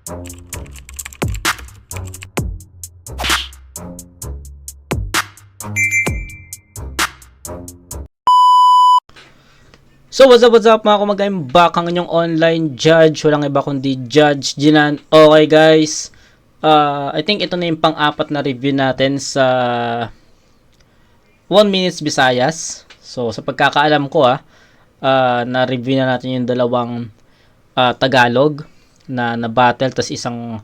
So what's up mga kumagain, back ang inyong online judge, walang iba kundi Judge Jinan. Okay guys, I think ito na yung pang-apat na review natin sa 1 Minutes Visayas. So sa pagkakaalam ko na-review na natin yung dalawang Tagalog na battle, tas isang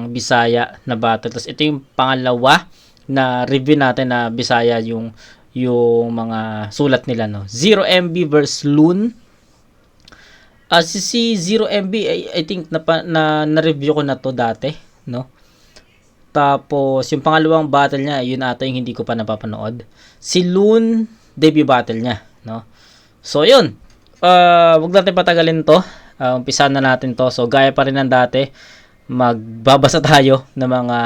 Bisaya na battle. Tas ito yung pangalawa na review natin na Bisaya, yung mga sulat nila, no. 0MB versus Loon. Si 0MB I think na-review ko na to dati, no. Tapos yung pangalawang battle niya, yun ata yung hindi ko pa napapanood. Si Loon, debut battle niya, no. So yun, wag natin patagalin to. Umpisa na natin to. So gaya pa rin ng dati, magbabasa tayo ng mga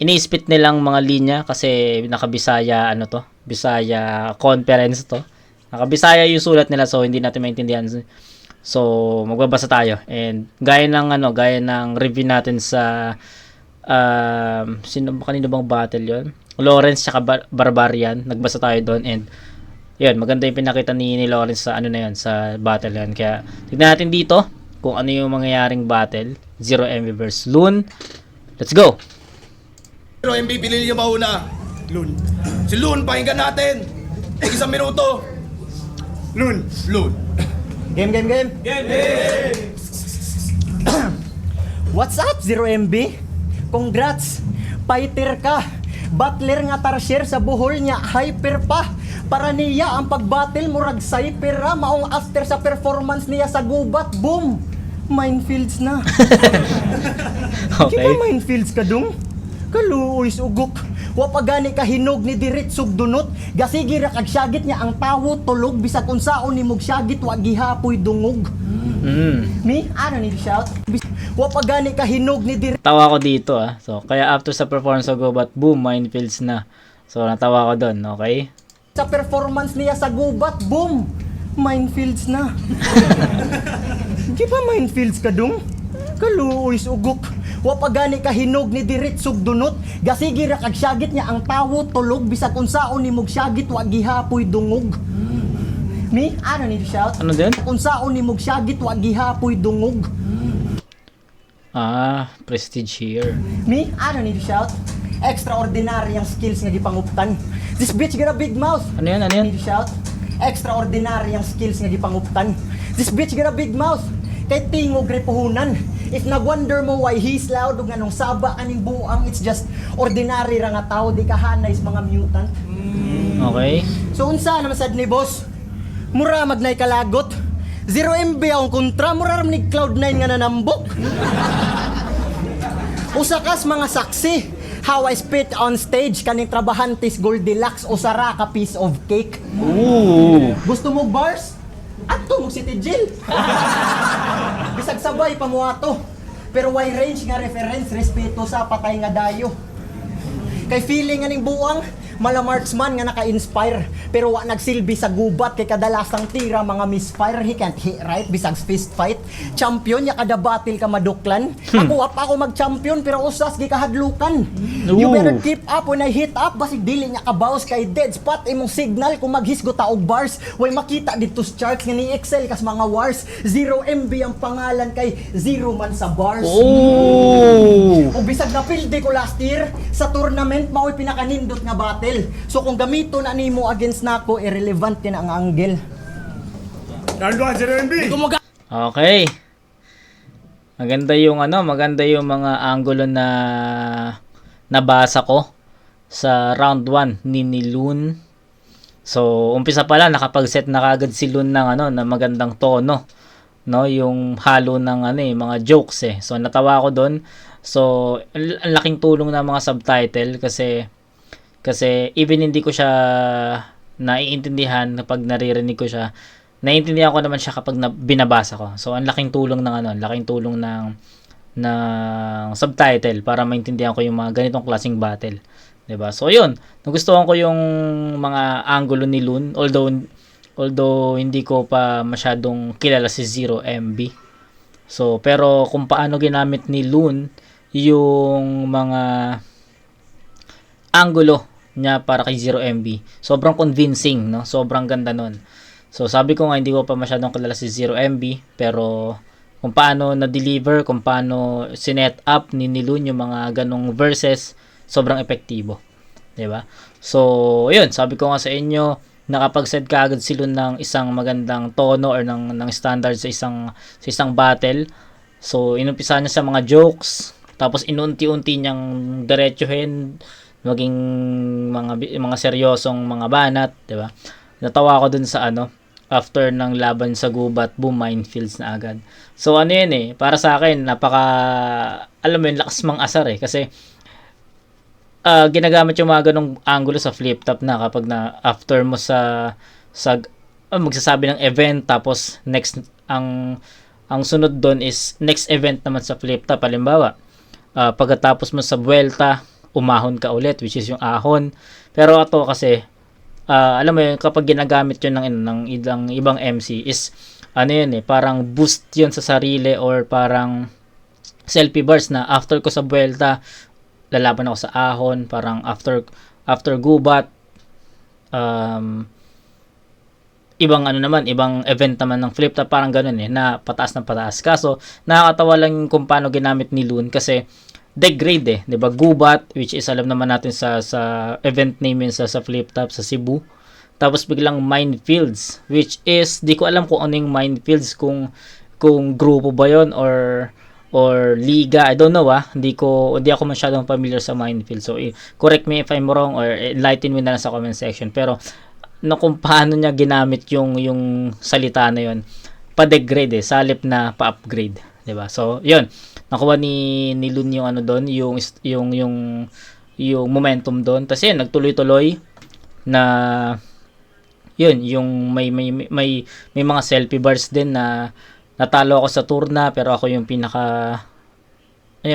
ini-spit nilang mga linya kasi naka-Bisaya Bisaya conference to. Naka-Bisaya yung sulat nila, so hindi natin maintindihan. So magbabasa tayo, and gaya ng review natin sa kanino bang battle yon? Lawrence tsaka Barbarian. Nagbasa tayo doon, and yun, maganda yung pinakita ni Lawrence sa sa battle yan. Kaya tignan natin dito kung ano yung mangyayaring battle. 0MB versus Loon. Let's go. 0MB, pinili niyo mauna. Loon. Si Loon, pakinggan natin. Isang minuto. Loon. Game. What's up, 0MB? Congrats! Fighter ka! Butler nga tarsier sa buhol niya, hyper pa! Para niya ang pagbattle murag cyper ra, maong after sa performance niya sa gubat, boom! Minefields na. Okay. Kaya minefields ka dong? Kaluoy ugok. Wa pa gani ka hinog ni dirit sugdunot. Gasigi ra kag syagit niya ang tawo tulog, bisag unsaon nimog syagit wa gihapoy dungog. Me, I don't need to shout. Wa pa gani ka hinog ni dirit. Tawa ko dito So kaya after sa performance of Gubat, boom, minefields na. So natawa ko doon, okay? Sa performance niya sa gubat, boom! Minefields na. Di ba minefields ka dong? Kaluoy ugok. Wa pa gani ka hinog ni dirit sugdunot. Gasigi ra kag syagit niya ang tawo tulog, bisag unsaon nimog syagit wa gihapoy dungog. Me, I don't need to shout. Ano din? Unsaon nimog syagit wa gihapoy dungog. Prestige here. Me, I don't need to shout. Extraordinary ang skills nga gipanguptan. This bitch got a big mouth. Ano yan? Need to shout. Extraordinary ang skills nga gipanguptan. This bitch got a big mouth. Kay tingog repuhunan. If nag-wonder mo why he's loud ug nganong saba kaning buang, it's just ordinary ra nga tao, di kahanay sa mga mutant. Okay. So unsa naman sad ni boss? Mura magnay kalagot. 0MB ang kontra, mura ram ni Cloud9 nga nanambok. Usa kas mga saksi. How I spit on stage kaning trabahantes Goldilocks o sara ka piece of cake. Ooh. Gusto mo bars? Ato mo City Jail. Bisag sabay pa mo ato. Pero wide range nga reference, respeto sa patay nga dayo. Kay feeling nga ning buang, mala marksman nga naka-inspire, pero wa nagsilbi sa gubat kay kadalasang tira mga misfire. He can't hit right bisag fist fight. Champion ya kada battle ka maduklan. Ako mag-champion pero usas gi kahadlukan. You better keep up when I hit up, basig dili nya kabaws kay dead spot imong signal kung maghisgo ta og bars. Way makita dito sa charts nga ni Excel kas mga wars. 0MB ang pangalan kay zero man sa bars. Oh. O bisag na pilde ko last year sa tournament mao'y pinakanindot nga battle. So kung gamito na nimo against nako, irrelevant din ang angle. Okay. Maganda yung mga angulo na nabasa ko sa round 1 ni Loon. So umpisa pa lang nakapag-set na kagad si Loon ng na magandang tono, no, yung halo ng mga jokes So natawa ako doon. So ang laking tulong ng mga subtitle kasi even hindi ko siya naiintindihan kapag naririnig ko siya, naiintindihan ko naman siya kapag binabasa ko. So ang laking tulong ng subtitle para maintindihan ko yung mga ganitong klaseng battle, 'di ba? So yun, nagustuhan ko yung mga angulo ni Loon, although hindi ko pa masyadong kilala si 0MB. So, pero kung paano ginamit ni Loon yung mga angulo niya para kay 0MB, sobrang convincing, no? Sobrang ganda nun. So, sabi ko nga, hindi ko pa masyadong kilala si 0MB, pero kung paano na-deliver, kung paano sinet up ni Loon yung mga ganong verses, sobrang epektibo. 'Di ba? So, yun, sabi ko nga sa inyo, nakapag-set ka agad si Loon ng isang magandang tono or ng standard sa isang battle. So, inumpisa niya sa mga jokes, tapos inunti-unti niyang diretsuhin, maging mga seryosong mga banat, 'di ba? Natawa ako dun sa after ng laban sa gubat, boom, minefields na agad. So ano yun para sa akin, alam mo yun, lakas mang asar kasi ginagamit yung mga ganong angulo sa flip top na kapag na after mo sa magsasabi ng event, tapos next ang sunod doon is next event naman sa flip top. Halimbawa, pagkatapos mo sa buwelta, umahon ka ulit, which is yung ahon. Pero ito kasi, alam mo yun, kapag ginagamit yun ng ibang MC is, parang boost yun sa sarili or parang selfie burst na after ko sa buwelta, lalaban ako sa ahon, parang after gubat, ibang event naman ng flip top, parang ganun na pataas ng pataas. Kaso, nakakatawa lang kung paano ginamit ni Loon kasi, degrade 'di ba? Gubat, which is alam naman natin sa event name yun sa flip top sa Cebu. Tapos biglang minefields, which is di ko alam kung ano yung minefields, kung grupo ba yon or liga, I don't know hindi ako masyadong familiar sa minefield. So correct me if I'm wrong or enlighten me na lang sa comment section. Pero kung paano niya ginamit yung salita na yon, pa-degrade salip na pa-upgrade, 'di ba? So, 'yun. Nakuha ni Loon yung doon, yung momentum doon. Tapos yun, nagtuloy-tuloy na yun, yung may mga selfie bars din na natalo ako sa turna, pero ako yung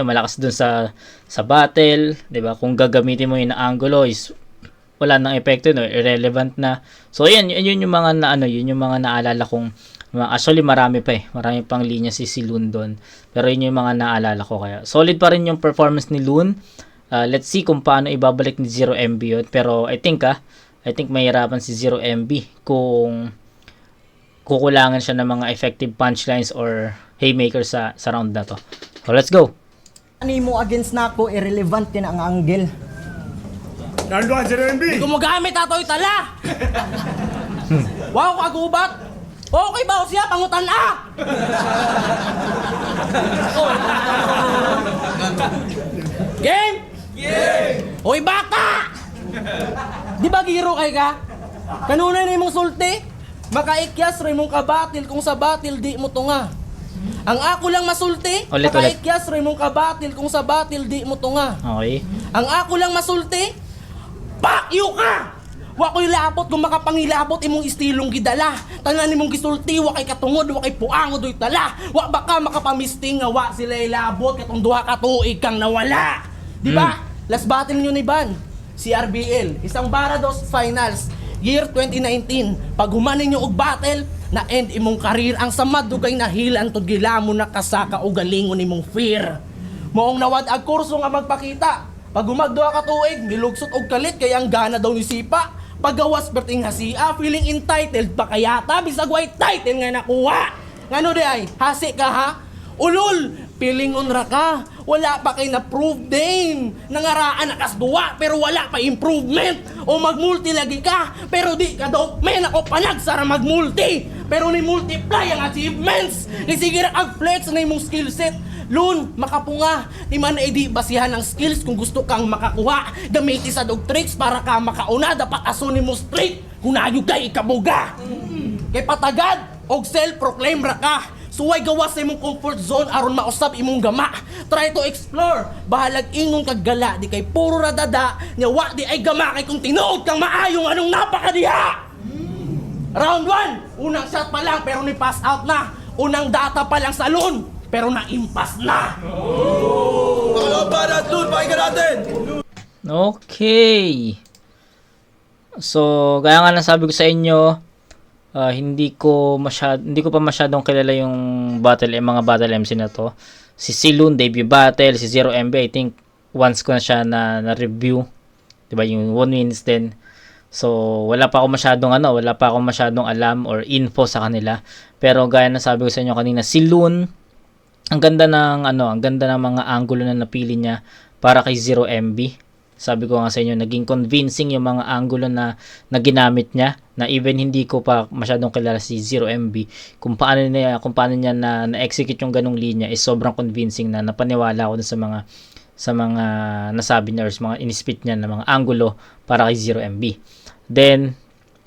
malakas doon sa battle, 'di ba? Kung gagamitin mo yung angulo is wala nang epekto, irrelevant na. So yun yung mga yun yung mga naalala kong. Actually, marami pang linya si Loon doon. Pero yun yung mga naalala ko. Kaya solid pa rin yung performance ni Loon. Let's see kung paano ibabalik ni 0MB yun. Pero I think mahirapan si 0MB kung kukulangan siya ng mga effective punchlines or haymakers sa round na to. So let's go. Ani mo against nako, irrelevant din ang angle. Nanduan, 0MB! Hindi ko magamit ato'y tala! Wow, kagubat! Okay ba o siya? Pangutan na! Game? Game! Hoy, bata! Di ba giro kay ka? Kanunay na mong sulti? Makaikyas rin mong kabatil kung sa batil di mo tunga. Ang ako lang masulti, Ulit. makaikyas rin mong kabatil kung sa batil di mo tunga. Okay. Ang ako lang masulti, fuck you ka! Wa ko'y labot kung makapangilabot imong istilong gidala. Tanan imong gisulti, wa kay katungod, wa kay puangod oy tala. Wa baka makapamisting nga wa sila ilabot katong duha ka tuig kang nawala. Di ba? Last battle niyo ni Ban, si RBL, isang Barados Finals, year 2019. Pag humanin niyo og battle, na end imong karir ang samad dugay nahilan tud gilamo na kasaka og galingon imong fear. Moong nawad ag kurso nga magpakita. Pag gumagduha ka tuig, nilugsot og kalit kay ang gana daw ni Sipa. Paggawas berting hasia, feeling entitled pa kayata bisag way title nga nakuha. Ngano di ay, hasi ka ha? Ulol, feeling unra ka. Wala pa kay na-prove din. Nangaraan na kasduwa pero wala pa improvement. O magmulti lagi ka, pero di ka daw may ako panagsara magmulti. Pero ni multiply ang achievements. Sige ra ang flex na imong skill set. Loon, makapunga, di man ay di basihan ng skills kung gusto kang makakuha. Gamiti sa dog tricks para ka makauna, dapat asunin mo straight kung nayo kay ikabuga. Kay patagad, og self-proclaim ra ka. Suway gawas sa imong comfort zone aron mausab imong gama. Try to explore, bahalag ingon kag gala, di kay puro radada, nya wa di ay gama kay kung tinuod kang maayong anong napakadiha. Round 1, unang shot pa lang pero ni pass out na. Unang data pa lang sa Loon, pero na-impas na! Pakalaban at Loon, pakinggan natin! Okay. So, gaya nga lang sabi ko sa inyo, hindi ko pa masyadong kilala yung mga battle MC na to. Si Silun debut battle, si 0MB I think once ko na siya na review, 'di ba, yung 1 minutes din. So wala pa ako masyadong alam or info sa kanila. Pero gaya na sabi ko sa inyo kanina, si Loon, ang ganda ng mga angulo na napili niya para kay 0MB. Sabi ko nga sa inyo, naging convincing yung mga angulo na ginamit niya, na even hindi ko pa masyadong kilala si 0MB, kung paano niya na-execute yung ganung linya is sobrang convincing na napaniwala ako dun sa mga nasabi niya or sa mga inispit niya na mga angulo para kay 0MB. Then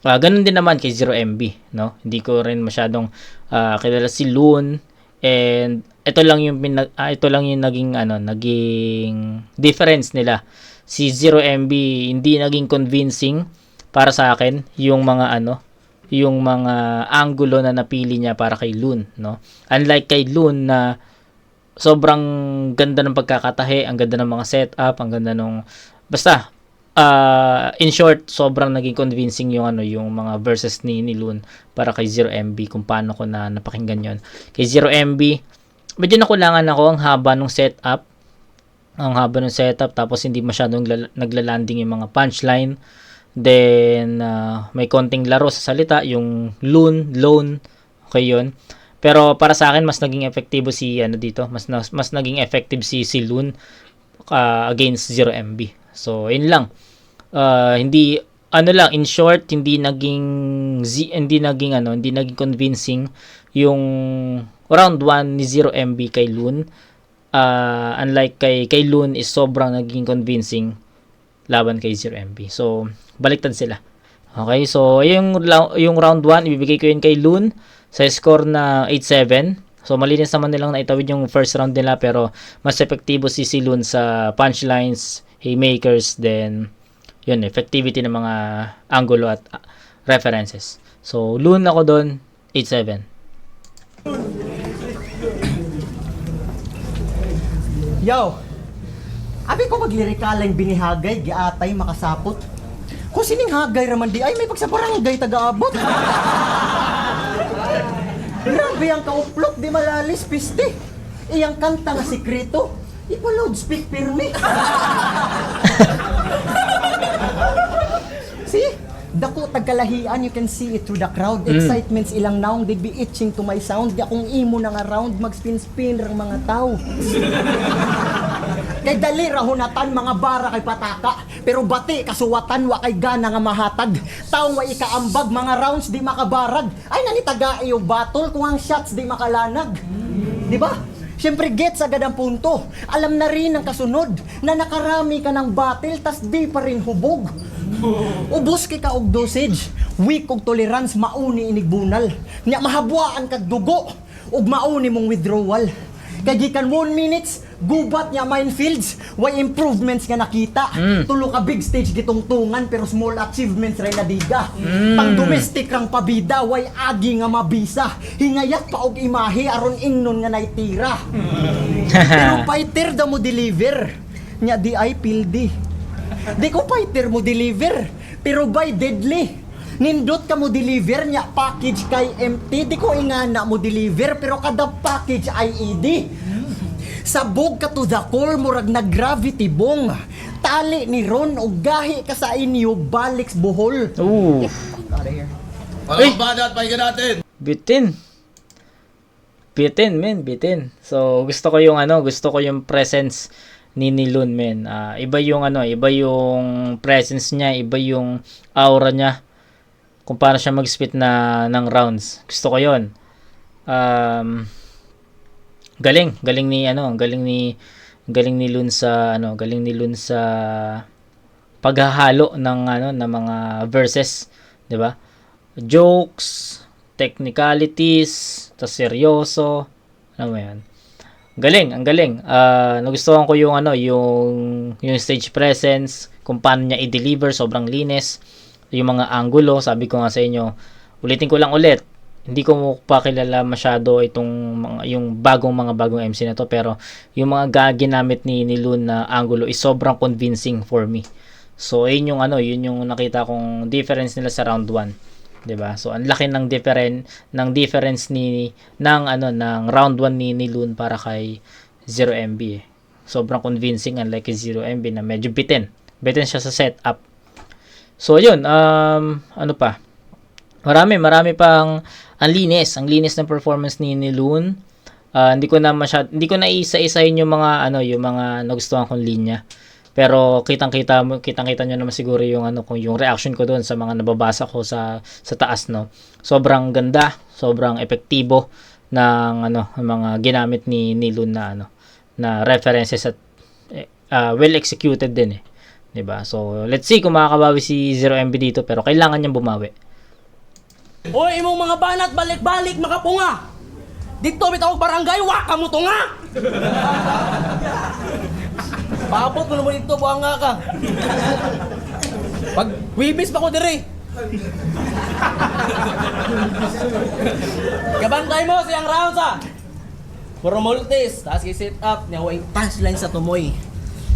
ganun din naman kay 0MB, no? Hindi ko rin masyadong kilala si Loon, and ito lang yung naging difference nila. Si 0MB hindi naging convincing para sa akin yung mga angulo na napili niya para kay Loon, no? Unlike kay Loon na sobrang ganda ng pagkakatahe, ang ganda ng mga setup, ang ganda nung basta in short, sobrang naging convincing yung mga verses ni Loon para kay 0MB kung paano ko na napakinggan yon. Kay 0MB medyo nakulangan ako, ang haba ng setup. Tapos hindi masyadong naglalanding yung mga punchline. Then may konting laro sa salita, yung loan, okay yun. Pero para sa akin mas naging effective si mas naging effective si Loon against 0MB. So yun lang. In short, hindi naging convincing yung round 1 ni 0MB kay Loon. Unlike kay Loon is sobrang naging convincing laban kay 0MB. So baliktad sila. Okay, so yung round 1 ibibigay ko yun kay Loon sa score na 8-7. So malinis naman nilang naitawid yung first round nila, pero mas epektibo si Loon sa punchlines, haymakers, then yun, effectivity ng mga angulo at references. So Loon ako doon, 8-7. Yo! Abi ko maglirikalang binihagay, giatay, makasapot. Kung sining hagay raman di ay may pagsabarangay taga-abot. Grabe ang kauplot, di malalis, piste. Iyang kanta nga sikreto, ipa-loudspeak pirmi. See? Dako tagkalahian, you can see it through the crowd. Excitements ilang naong, they'd be itching to my sound. Di akong imo na nga round, mag-spin-spin ng mga tao. Kay dali rahunatan mga bara kay pataka, pero bati kasuwatan wa kay gana nga mahatag. Taong wa ikaambag, mga rounds di makabarag. Ay nanitaga iyo battle kung ang shots di makalanag. Di ba? Siyempre gets agad ang punto. Alam na rin ang kasunod na nakarami ka ng battle tas di pa rin hubog. Ubos kay ka og dosage, weak og tolerance, mauni inigbunal. Nya mahabwaan kag dugo ug mauni mong withdrawal. Kay gikan 1 minutes, gubat niya minefields, way improvements nga nakita. Tulo ka big stage gitungtungan pero small achievements ray nadiga. Pang domestic rang pabida, way agi nga mabisa. Hingayat pa og imahe aron ingnon nga naitira. Pero fighter da mo deliver. Nya di ay pildi. Di ko fighter mo deliver, pero by deadly. Nindot ka mo deliver nya package kay empty. Di ko ingana mo deliver, pero kada package ay ID. Sabog ka to the core, murag na gravity bong. Tali ni Ron o gahi ka sa inyo, baliks buhol. Ooh. Out of here. Walang bada at pahinga natin. Bitin, bitin. So gusto ko yung presence ni Loon, men. Iba yung presence niya, iba yung aura niya kung paano siya mag-spit ng rounds. Gusto ko 'yon. Galing ni Loon sa paghahalo ng mga verses, 'di ba? Jokes, technicalities, tas seryoso, ano mo 'yan. Ang galing. Nagustuhan ko yung stage presence, kung paano niya i-deliver, sobrang linis. Yung mga angulo, sabi ko nga sa inyo, ulitin ko lang ulit. Hindi ko pa kilala masyado yung bagong MC na to, pero yung mga ginamit ni Loon na angulo is sobrang convincing for me. So yun yung nakita kong difference nila sa round 1. 'di ba? So ang laki ng difference ng round 1 ni Loon para kay 0MB eh. Sobrang convincing unlike kay 0MB na medyo bitin siya sa setup. So yun, ano pa? Marami pang ang linis ng performance ni Loon. Hindi ko na isa-isahin yung mga nagustuhan kong linya. Pero kitang-kita nyo naman siguro yung kung yung reaction ko doon sa mga nababasa ko sa taas, no. Sobrang ganda, sobrang epektibo ng mga ginamit ni Loon na references at well executed din eh. 'Di ba? So let's see kung makakabawi si 0MB dito, pero kailangan niyang bumawi. Hoy, imong mga banat, balik-balik, makapunga! Dito, bitawag barangay, waka mo to nga! Paabot mo naman dito, buhanga ka. Pag wibis pa ko dire. Kabantay mo siyang rounds ah! Puro multis, tapos i-set up niya, huwag punchline sa tumoy.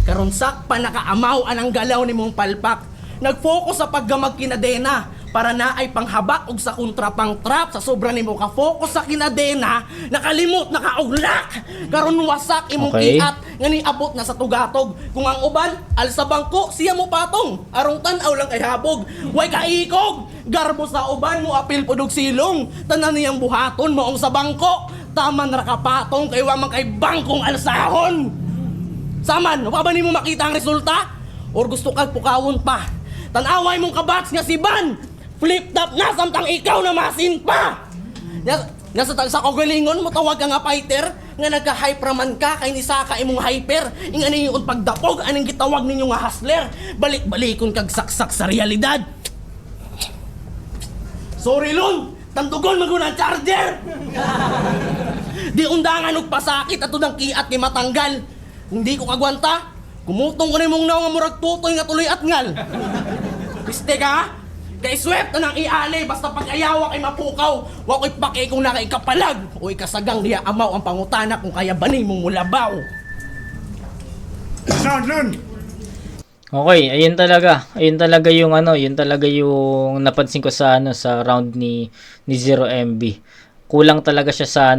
Karon sakpa nakaamaw anang galaw ni mong palpak. Nag-focus sa paggamag kinadena para na ay panghabak og sa kontrapang trap sa sobra nimo ka focus sa kinadena nakalimot nakauglak karon wasak imong Okay. kiat nga niabot na sa tugatog kung ang uban al sa bangko siya mo patong arong tan-aw lang kay habog way kaikog garbo sa uban mo apil pud og silong tanan niyang buhaton moong sa bangko taman ra kapatong kay wa man kay bangkong alsahon. Saman, wa ba nimo makita ang resulta? Or gusto kag pukawon pa? Tanaway mong kabats nga si Ban! Flip top na samtang ikaw na masin pa! Sa kagalingon mo tawag ka nga fighter nga nagka-hype raman ka kay ni Saka imong hyper ingani yung pagdapog aning gitawag ninyo nga hustler balik-balikon kag saksak sa realidad. Sorry Lon, tandugon maguna charger. Di undangan og pasakit ato ng kiat kay matanggal. Hindi ko kagwanta. Kumutong ko na mong naw nga murag tutoy nga tuloy at ngal. Piste ka? Kay swept na nang iali basta pag-ayawa kay mapukaw. Wa ko'y pake kung nakaikapalag. O ikasagang diya amaw ang pangutana kung kaya bani mong mulabaw. Okay, ayun talaga yung yung napansin ko sa sa round ni 0MB. Kulang talaga siya sa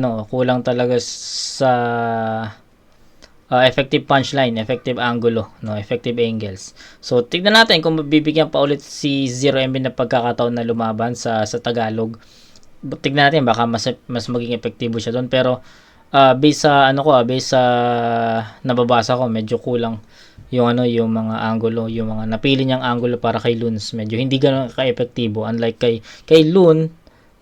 effective punchline, effective angulo, no, effective angles. So tignan natin kung bibigyan pa ulit si 0MB na pagkakataon na lumaban sa Tagalog. Tignan natin baka mas maging epektibo siya doon, pero based sa nababasa ko, medyo kulang yung mga angulo, yung mga napili niyang angulo para kay Loons. Medyo hindi ganoon ka-epektibo unlike kay Loon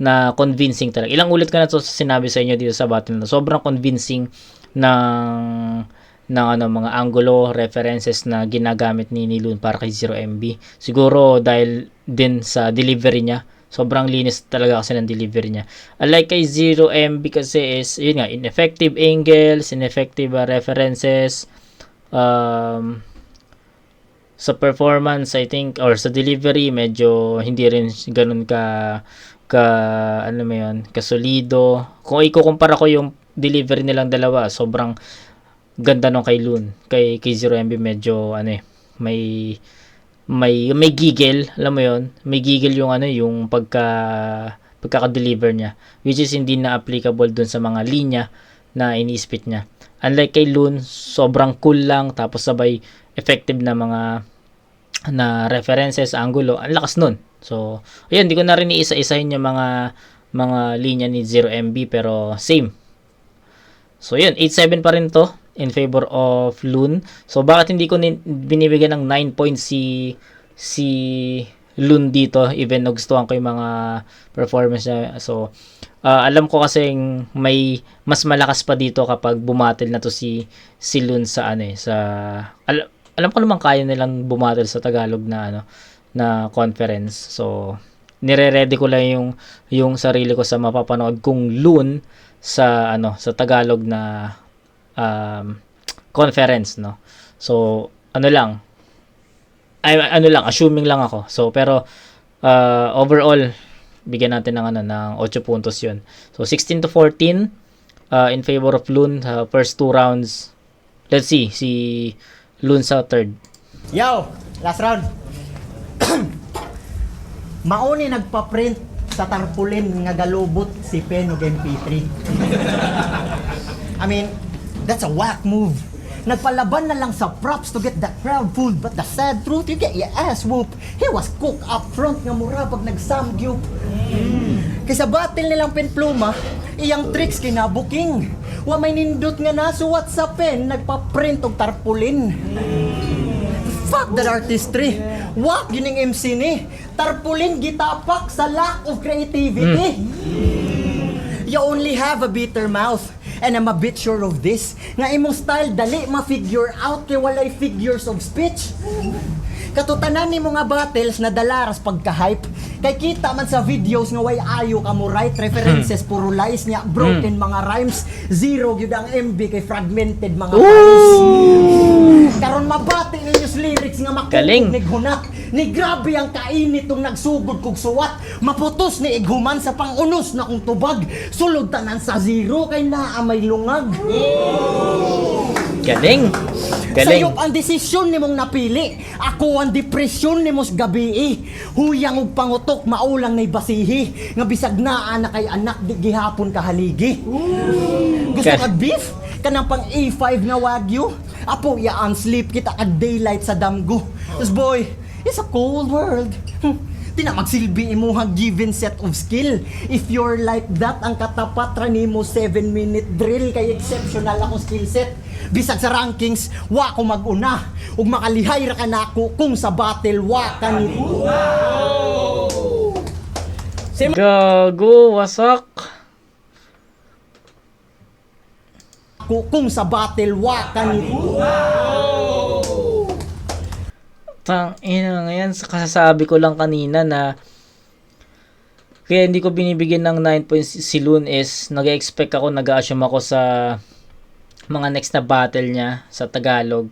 na convincing talaga. Ilang ulit ka na to sinabi sa inyo dito sa battle na sobrang convincing ng mga angulo references na ginagamit ni Loon para kay 0MB. Siguro dahil din sa delivery niya, sobrang linis talaga kasi ng delivery niya. Unlike kay 0MB kasi is yun nga, ineffective angles, ineffective references, sa performance I think, or sa delivery medyo hindi rin ganun kasolido. Kung ikukumpara ko yung delivery nilang dalawa, sobrang ganda nung kay Loon. Kay 0MB medyo may giggle, alam mo yon, may giggle yung yung pagka-deliver niya, which is hindi na applicable dun sa mga linya na ini-spit niya. Unlike kay Loon, sobrang cool lang tapos sabay effective na mga references, angulo, ang lakas nun. So ayun, hindi ko na rin iisa-isahin yung mga linya ni 0MB, pero same. So yun, 8-7 pa rin to in favor of Loon. So bakit hindi ko binibigyan ng 9 points si Loon dito, even nagustuhan ko yung mga performance niya. So alam ko kasing may mas malakas pa dito kapag bumatel na to si Loon sa alam ko naman kaya nilang bumatel sa Tagalog na conference. So nire-ready ko lang yung sarili ko sa mapapanood kong Loon sa Tagalog na conference, no. So assuming lang ako. So pero overall bigyan natin ng 8 puntos 'yun. So 16-14 in favor of Loon first 2 rounds. Let's see si Loon sa third. Yo, last round. Mauni nagpa-print sa tarpulin nga galubot si Pen ug MP3. I mean, that's a whack move. Nagpalaban na lang sa props to get that crowd fooled, but the sad truth, you get your ass whooped. He was cooked up front nga mura pag nag-samgyup. Kaysa battle nilang penpluma, iyang tricks kinabuking. Wa may nindot nga nasuwat sa pen, nagpa-print og tarpulin. Fuck that artistry. Wak yun ang MC ni. Tarpulin gitapak sa lack of creativity. You only have a bitter mouth. And I'm a bit sure of this. Nga imong style dali ma-figure out kay walay figures of speech. Katutanan ni mga battles na dalaras pagka-hype. Kay kita man sa videos nga way ayo ka mo right references puro lies niya broken mga rhymes. Zero gyud ang MB kay fragmented mga rhymes. Karon mabati ninyos lyrics nga Galing. makukog ni hunat. Ni grabe ang kainit tong nagsugod kog suwat. Maputos ni ighuman sa pangunos na kong tubag. Sulod tanan sa zero kay naa may lungag. Galing. Sayop Galing. ang desisyon nimong napili. Ako ang depresyon nimos gabi. Huyang ug pangutok maulang nay basihi. Nga bisag naa na kay anak di gihapon kahaligi. Gusto Okay. kag beef? Kanang pang A5 na wagyu? Apo yaan sleep kita kag daylight sa damgo. Cause boy, it's a cold world. Di na magsilbi imuhang given set of skill. If you're like that, ang katapat ra nimo 7-minute drill kay exceptional akong skill set. Bisag sa rankings, wa ko mag-una. Ug makalihay ra ka nako kung sa battle wa ka ni. Gago, wasak. Kung sa battle wa ka ni. Tang ina ngayon, kasasabi ko lang kanina na kaya hindi ko binibigyan ng 9 points si Loon is nag-expect ako, nag-assume ako sa mga next na battle niya sa Tagalog.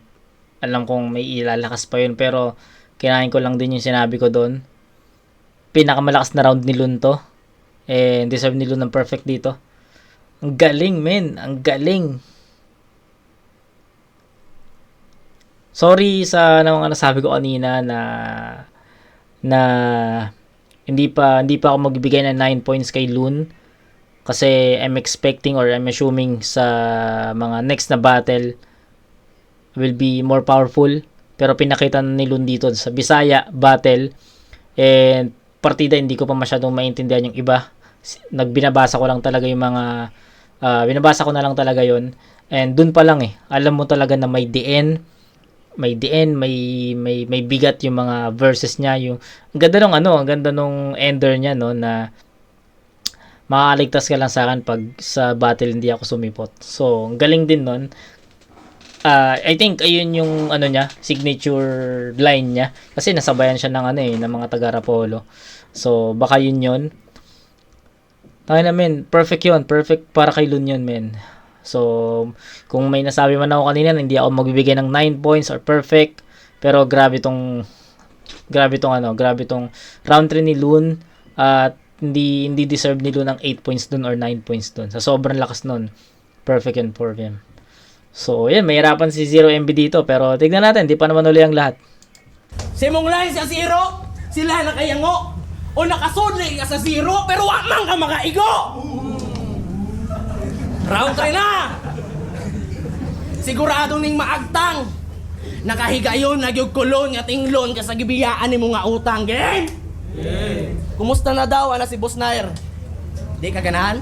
Alam kong may ilalakas pa yun, pero kinain ko lang din yung sinabi ko doon. Pinakamalakas na round ni Loon to. Deserve ni Loon ng perfect dito. Ang galing, men. Ang galing. Sorry sa mga nasabi ko kanina na hindi pa ako magbibigay ng 9 points kay Loon kasi I'm expecting or I'm assuming sa mga next na battle will be more powerful, pero pinakita ni Loon dito sa Bisaya battle and partida hindi ko pa masyadong maintindihan yung iba. Nagbinabasa ko lang talaga yung mga binabasa ko na lang talaga yon, and dun pa lang alam mo talaga na may may bigat yung mga verses niya. Yung ang ganda nung ender niya, no, na makakaligtas ka lang sa akin pag sa battle hindi ako sumipot. So ang galing din nun. I think ayun yung niya, signature line niya kasi nasabayan siya ng ng mga taga Rapolo. So baka yun. Tayo na, men, perfect yun, perfect para kay Loon yun, men. So, kung may nasabi man ako kanina, hindi ako magbibigay ng 9 points or perfect. Pero grabe tong round 3 ni Loon. At hindi deserve ni Loon ng 8 points dun or 9 points dun. Sa sobrang lakas nun. Perfect yun for him. So, yan, may hirapan si Zero MB dito. Pero tignan natin, di pa naman uli ang lahat. Simong line sa zero, sila nakayango. O nakasudli ka sa zero, pero wa man ka makaigo. Round 3 na! Siguradong ning maagtang. Nakahigayon, nagyugkulon, nga tinglon, kasagibiyaan ni mo nga utang. Game? Kumusta na daw, si Boss Nair? Di ka ganahan?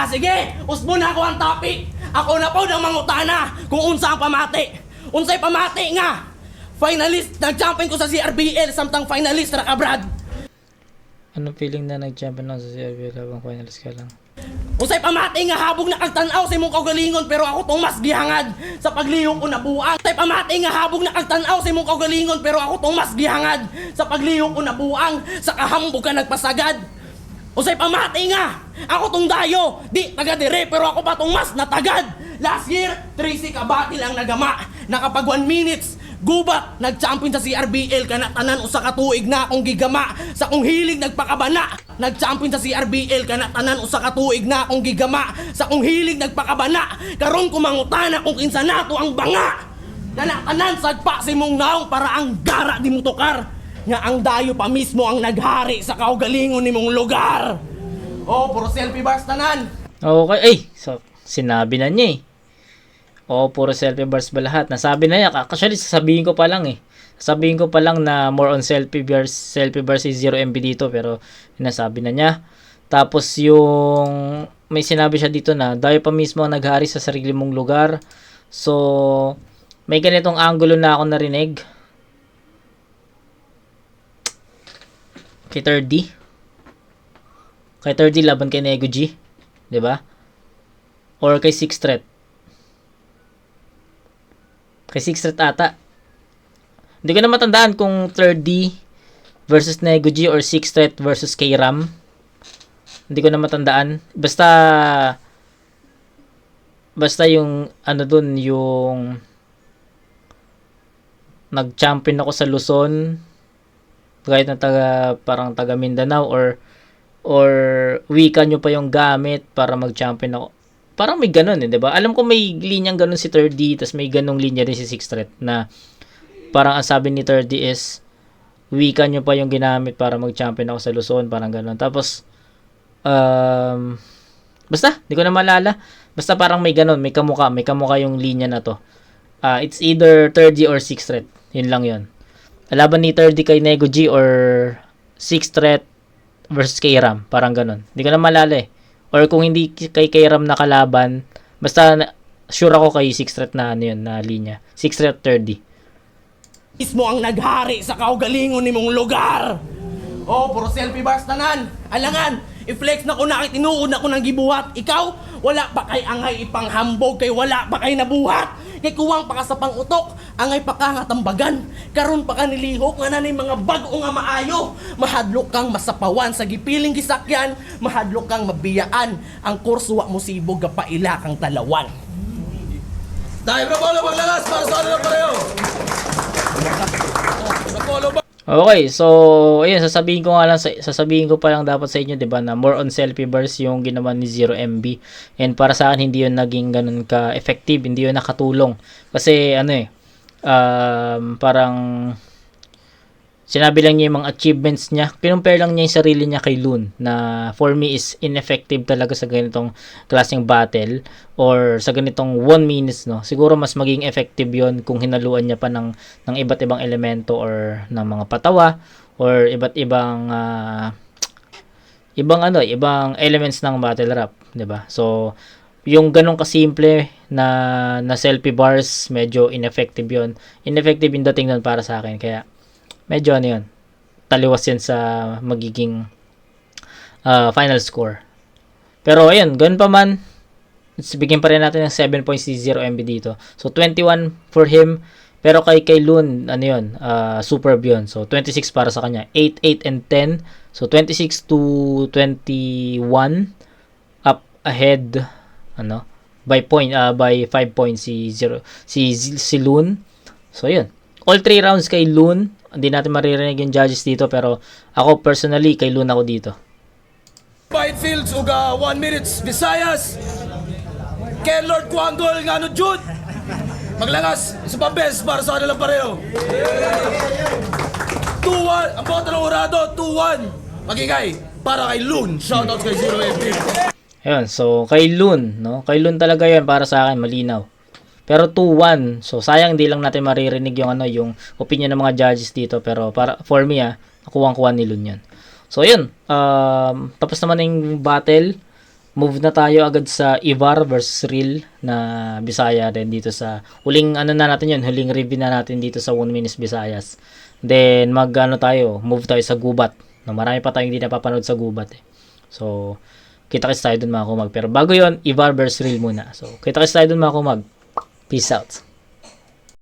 Sige! Usbo na ako ang topic! Ako na po ng mangutana kung unsa ang pamati. Unsay pamati nga? Finalist, nag-champion ko sa CRBL, samtang finalist ra ka, Brad. Anong feeling na nag-champion lang sa CRBL habang finalist ka lang? Unsay pamati nga habog na kagtanaw sa imong kaugalingon pero ako tong mas gihangad sa paglihok ko nabuang. Unsay pamati nga habog na kagtanaw sa imong kaugalingon pero ako tong mas gihangad sa paglihok ko nabuang, sa kahambog ka nagpasagad. Unsay pamati nga ako tong dayo, di taga dire pero ako pa tong mas natagad. Last year, 3-6 kabatil ang nagama. Nakapag 1 minutes, gubat, nag-champion sa CRBL, kanatanan usa ka tuig na akong gigama. Sa kong hilig nagpakabana, nag-champion sa CRBL, kanatanan usa ka tuig na akong gigama. Sa kong hilig nagpakabana, karon ko mangutana kung kinsa nato ang banga. Kanatanan sagpa si mong naong para ang gara di mo tukar. Nga ang dayo pa mismo ang naghari sa kaugalingon ni mong lugar. Oh, puro selfie bars tanan. Okay, ay, so, sinabi na niya eh. Oo, puro selfie bars ba lahat? Nasabi na niya. Actually, sasabihin ko pa lang eh. Sasabihin ko pa lang na more on selfie bars is 0 MB dito, pero nasabi na niya. Tapos yung may sinabi siya dito na tayo pa mismo ang naghari sa sarili mong lugar. So, may ganitong angulo na ako narinig. Kay 3D. Kay 3D laban kay Nego G. 'Di ba? Or kay 6 threat. Kay 6 threat ata. Hindi ko na matandaan kung 3D versus Nego G or 6 threat versus K-Ram. Hindi ko na matandaan. Basta yung ano dun, yung nag-champion ako sa Luzon kahit na parang taga Mindanao or wika nyo pa yung gamit para mag-champion ako. Parang may ganun eh, 'di ba? Alam ko may linyang ganun si 3D, tas may ganung linya rin si 6 threat na parang ang sabi ni 3D is wika nyo pa yung ginamit para mag-champion ako sa Luzon, parang ganun. Tapos basta, di ko na maalala. Basta parang may ganun, may kamuka yung linya na to. It's either 3D or 6 threat. Yun lang yun. Laban ni 3D kay Nego G or 6 threat versus K-Ram. Parang ganun. Di ko na maalala eh. Or kung hindi kay K-Ram na kalaban, basta sure ako kay 6 threat na ano yun, na linya. 6 threat 3D. Mismo ang naghari sa kaugalingon ni mong lugar. Oh, puro selfie bars tanan. Alangan, i-flex na ko na kay tinuod na ko ng gibuhat. Ikaw, wala pa kay angay ipanghambog kay wala pa kay nabuhat. Kay kuwang pa ka sa pangutok, angay pa ka nga tambagan. Karon pa ka nilihok nga nanay mga bag-o nga maayo. Mahadlok kang masapawan sa gipiling gisakyan, mahadlok kang mabiyaan. Ang kurso wa mo sibog ga paila kang talawan. Tayo, Rapolo, maglalas para sa ano na pareho. Rapolo ba? Okay, so ayun, sasabihin ko pa lang dapat sa inyo, 'di ba, na more on selfie bars yung ginawa ni 0 MB. And para sa akin hindi 'yun naging ganun ka effective, hindi 'yun nakatulong. Kasi parang sinabi lang niya yung mga achievements niya. Kinumpare lang niya yung sarili niya kay Loon na for me is ineffective talaga sa ganitong klaseng battle or sa ganitong 1 minutes, no. Siguro mas maging effective yon kung hinaluan niya pa ng iba't ibang elemento or ng mga patawa or iba't ibang ibang elements ng battle rap, 'di ba? So yung ganong kasimple na selfie bars, medyo ineffective yon. Ineffective yung dating nun para sa akin, kaya medyo yun, taliwas yan sa magiging final score. Pero ayun, ganun pa man, bigyan pa rin natin ng 7.0 MB dito. So 21 for him, pero kay Loon, superb yun. So 26 para sa kanya, 8, 8, and 10. So 26 to 21 up ahead by 5 points si Loon. So yun, all 3 rounds kay Loon. Hindi natin maririnig yung judges dito, pero ako personally kay Loon ako dito. Fight Fields uga 1 minutes Visayas. Ken Lord Kuanggol ngano Jude. Maglangas isa pa best para sa kanilang pareho. 2-1 ang boto ng Urado, 2-1. Magingay para kay Loon. Shoutouts kay 0 MB. Ayun, so kay Loon, no? Kay Loon talaga 'yan para sa akin, malinaw. Pero 2-1. So sayang hindi lang natin maririnig yung opinion ng mga judges dito, pero for me nakuha ni Loon 'yan. So ayun, tapos naman yung battle. Move na tayo agad sa Ivar versus Real na Bisaya din dito sa huling huling review na natin dito sa 1 Minutes Visayas. Then move tayo sa Gubat. No, marami pa tayong hindi napapanood sa Gubat eh. So kita-kits tayo dun mga kumag. Pero bago yon, Ivar versus Real muna. So kita-kits tayo dun mga kumag. Peace out.